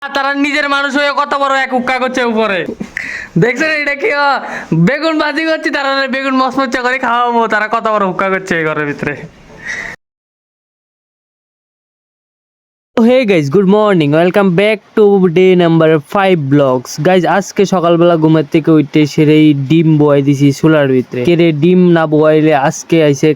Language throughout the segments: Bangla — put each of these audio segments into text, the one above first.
তারা নিজের মানুষ হয়ে কত বড় এক উক্কা করছে উপরে। দেখছেন এটা কি বেগুন ভাজি করছি, তারা বেগুন মচমচা করে খাওয়াবো, তারা কত বড় হুক্কা করছে এই ঘরের ভিতরে। Hey guys, good morning, welcome back to day number 5 blogs. Guys আজকে সকালবেলা ঘুমের থেকে উঠতে সেরেই ডিম বয়াই দিছি চুলার ভিতরে। কেরে ডিম না বয়াইলে আজকে আইছে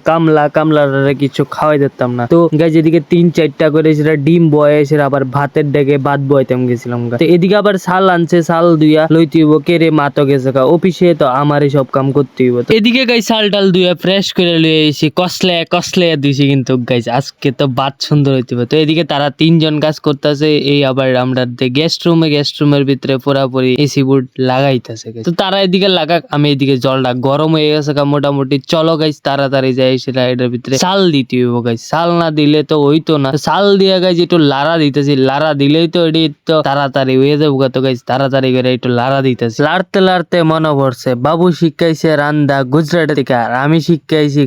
কামলারা কিছু খাওয়াই দিতাম না। তো গাইজ এদিকে 3-4টা করে সেটা ডিম বয়ে সেটা আবার ভাতের ডেকে ভাত বয়াইতাম গেছিলাম। তো এদিকে আবার শাল আনছে, শাল দুইয়া লইতে হইব। কেরে মা তো গেছে অফিসে, তো আমারই সব কাম করতে হইব। তো এদিকে গাইজ শাল টাল দুইয়া ফ্রেশ করে লইয়ে এসেছি, কসলে দিছি কিন্তু গাইজ আজকে তো ভাত সুন্দর হইতে হবে। তো এদিকে তারা তিনজন কাজ করতেছে, এই আবার আমরা গেস্ট রুমের ভিতরে পুরাপুরি এসি বোর্ড লাগাইতেছে। তো তারা এদিকে লাগাক, আমি এদিকে জলটা গরম হয়ে গেছে মোটামুটি। চলো গাইজ তাড়াতাড়ি যাই সেটা এটার ভিতরে চাল দিতে হইব। গাইজ চাল না দিলে তো হইতো না, চাল দিয়ে গাইজ একটু লাড়া দিতেছি, লাড়া দিলেই তো এটি তো তাড়াতাড়ি হয়ে যাবো। তো গাইজ তাড়াতাড়ি করে একটু লাড়া দিতেছি। লাড়তে মনে পড়ছে বাবু শিখাইছে রান্দা গুজরাট থেকে, আর আমি শিখাইছি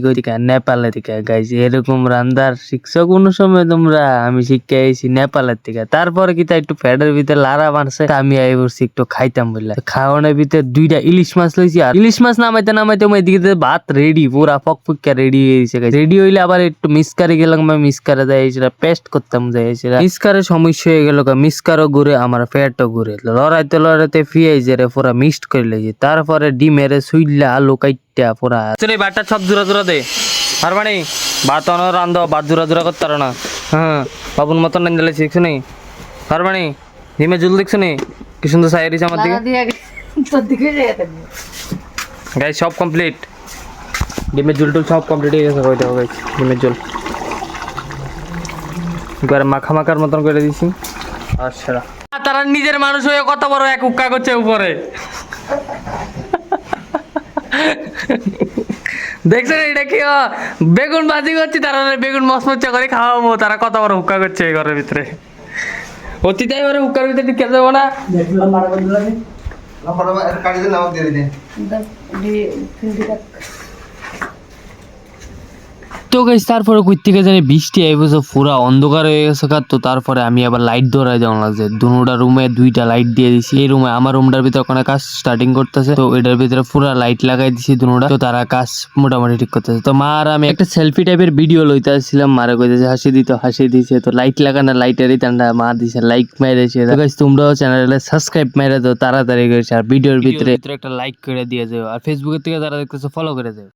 নেপালে থেকে। গাইজ এরকম রান্দার শিখছো কোনো সময় তোমরা? আমি শিখাইছি নেপালের থেকে। তারপরে কি তা একটু ফ্যাটের ভিতরে লাড়া মারছে, আমি আই বলছি একটু খাইতাম বললে। খাওয়ানোর ভিতরে 2টা ইলিশ মাছ লইছি, আর ইলিশ মাছ নামাইতে এদিকে ভাত রেডি, পুরা ফকফকা রেডি হয়ে গেছে। রেডি হইলে আবার একটু মিসকারে গেলাম, মিসকারে যাই সেটা পেস্ট করতাম, যাই সেটা মিসকারে সমস্যা হয়ে গেল। মিসকারও ঘুরে আমার পেটও ঘুরে, লড়াইতে ফিয়াইছে রে পুরা মিক্সড করে লেছি। তারপরে ডিমেরে সুইলা আলু কাইটা পুরা বাটটা সব জোড়া দে, আর মানে ভাত রান্ধ, ভাত জোড়া করতে পারো না। হ্যাঁ বাবুর মতন রান্ধলে শিখছো নি, আর মানে ডিমের ঝুল দেখছো নি কি সুন্দর সাইড দিছে আমার দিকে। গাইস সব কমপ্লিট, ডিমের ঝুল টুল সব কমপ্লিট হয়ে গেছে। কই দেখো গাইস ডিমের ঝুল একবার মাখার মতন করে দিছি। আচ্ছা তারা নিজের মানুষ হয়ে কত বড় এক উক্কা করছে উপরে। দেখছেন এটা কি বেগুন ভাজি করছি, তারা বেগুন মচমচা করে খাওয়াবো, তারা কত বড় হুক্কা করছে এই ঘরের ভিতরে। অতিটাই ওরা হুক্কার ভিতরে ঢুকে যাবো না। তো গাইস তারপরে কই থেকে জানি বৃষ্টি আইবছে, পুরা অন্ধকার হয়ে গেছে। তো তারপরে আমি আবার লাইট ধরাই দেওয়া লাগছে। দুটা রুমে 2টা লাইট দিয়ে দিছি। এই রুমে আমার রুমটার ভিতরে কোনো কাজ স্টার্টিং করতেছে, তো এটার ভিতরে পুরা লাইট লাগাই দিছি দুটা। তো তারা কাজ মোটামুটি ঠিক করতেছে। তো মা আর আমি একটা সেলফি টাইপের ভিডিও লইতে আসছিলাম, মারা কইতেছে হাসি দিছে। তো লাইট লাগানো লাইটারই ঠান্ডা মা দিছে, লাইক মেরেছে। তো গাইস তোমরাও চ্যানেলে সাবস্ক্রাইব মেরে দাও তাড়াতাড়ি করে, আর ভিডিওর ভিতরে একটা লাইক করে দিয়ে যাও, আর ফেসবুকের থেকে যারা দেখতেছো ফলো করে যাও।